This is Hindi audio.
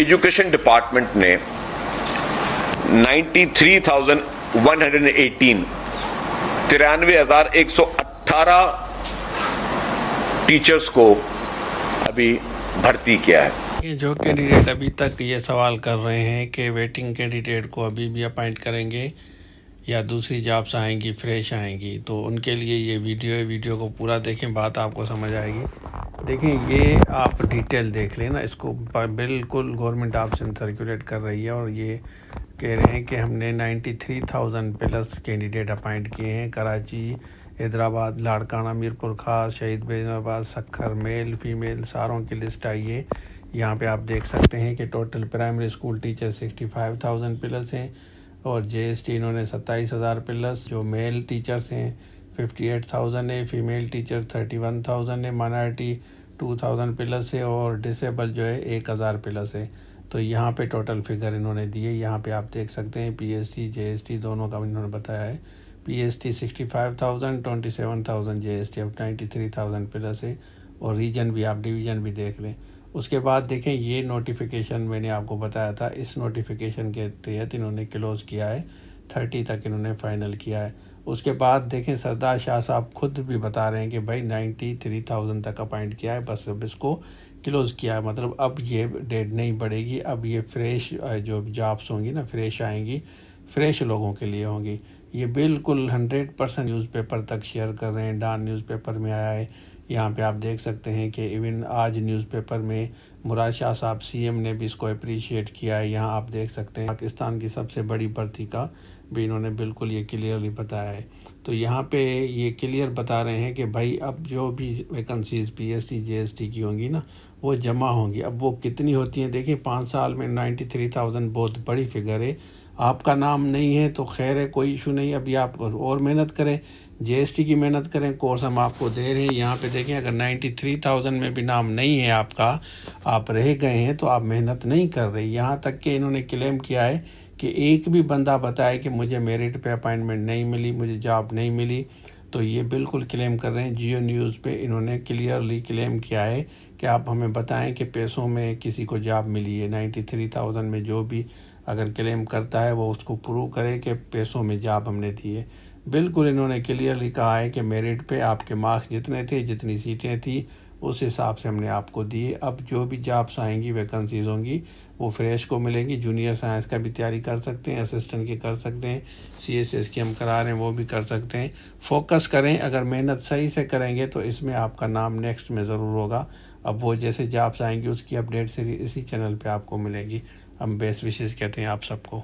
एजुकेशन डिपार्टमेंट ने 93,118 टीचर्स को अभी भर्ती किया है। ये जो कैंडिडेट अभी तक ये सवाल कर रहे हैं कि वेटिंग कैंडिडेट को अभी भी अपॉइंट करेंगे या दूसरी जॉब्स आएंगी, फ्रेश आएंगी, तो उनके लिए ये वीडियो है। वीडियो को पूरा देखें, बात आपको समझ आएगी। देखें, ये आप डिटेल देख लें ना, इसको बिल्कुल गवर्नमेंट ऑप्शन सर्कुलेट कर रही है और ये कह रहे हैं कि हमने 93,000 प्लस कैंडिडेट अपॉइंट किए हैं। कराची, हैदराबाद, लाड़काना, मीरपुर खास, शहीद बेनवाज, सक्खर, मेल फीमेल सारों की लिस्ट आई है। यहाँ पे आप देख सकते हैं कि total primary school teacher 65,000 plus हैं और जीएसटी इन्होंने 27,000 प्लस। जो मेल टीचर्स हैं 58,000 है, फीमेल टीचर 31,000 है, माइनॉरिटी 2,000 प्लस है और डिसेबल जो है 1,000 प्लस है। तो यहाँ पे टोटल फिगर इन्होंने दिए। यहाँ पे आप देख सकते हैं पीएसटी जीएसटी दोनों का इन्होंने बताया है। पीएसटी 65,000, 27,000 जीएसटी, अब 93,000 प्लस है और रीजन भी आप डिवीज़न भी देख लें। उसके बाद देखें, ये नोटिफिकेशन मैंने आपको बताया था, इस नोटिफिकेशन के तहत इन्होंने क्लोज़ किया है, 30 तक इन्होंने फ़ाइनल किया है। उसके बाद देखें, सरदार शाह साहब खुद भी बता रहे हैं कि भाई 93,000 तक अपॉइंट किया है, बस अब इसको क्लोज़ किया है। मतलब अब ये डेट नहीं बढ़ेगी, अब ये फ्रेश जो जॉब्स होंगी ना, फ्रेश आएंगी, फ्रेश लोगों के लिए होंगी। ये बिल्कुल 100% न्यूज़पेपर तक शेयर कर रहे हैं। डॉन न्यूज़पेपर में आया है। यहाँ पे आप देख सकते हैं कि इवन आज न्यूज़पेपर में मुराद शाह साहब सीएम ने भी इसको अप्रिशिएट किया है। यहाँ आप देख सकते हैं पाकिस्तान की सबसे बड़ी भर्ती का भी इन्होंने बिल्कुल ये क्लियरली बताया है। तो यहाँ पे ये क्लियर बता रहे हैं कि भाई अब जो भी वैकेंसीज़ पीएसटी जीएसटी की होंगी ना, वो जमा होंगी। अब वो कितनी होती हैं, देखिए 5 साल में 93,000 बहुत बड़ी फिगर है। आपका नाम नहीं है तो खैर है, कोई इशू नहीं। अभी आप और मेहनत करें, जीएसटी की मेहनत करें, कोर्स हम आपको दे रहे हैं। यहाँ पे देखें, अगर 93,000 में भी नाम नहीं है आपका, आप रह गए हैं, तो आप मेहनत नहीं कर रहे। यहाँ तक कि इन्होंने क्लेम किया है कि एक भी बंदा बताए कि मुझे मेरिट पे अपॉइंटमेंट नहीं मिली, मुझे जॉब नहीं मिली, तो ये बिल्कुल क्लेम कर रहे हैं। जियो न्यूज़ पे इन्होंने क्लियरली क्लेम किया है कि आप हमें बताएं कि पैसों में किसी को जॉब मिली है। 93,000 में जो भी अगर क्लेम करता है वो उसको प्रूव करे कि पैसों में जॉब हमने दी है। बिल्कुल इन्होंने क्लियरली कहा है कि मेरिट पे आपके मार्क्स जितने थे, जितनी सीटें थी, उस हिसाब से हमने आपको दिए। अब जो भी जॉब्स आएंगी, वैकेंसीज़ होंगी, वो फ्रेश को मिलेंगी। जूनियर साइंस का भी तैयारी कर सकते हैं, असिस्टेंट की कर सकते हैं, सीएसएस की हम करा रहे हैं वो भी कर सकते हैं। फोकस करें, अगर मेहनत सही से करेंगे तो इसमें आपका नाम नेक्स्ट में ज़रूर होगा। अब वो जैसे जॉब्स आएंगी उसकी अपडेट इसी चैनल पे आपको मिलेगी। हम बेस्ट विशेस कहते हैं आप सबको।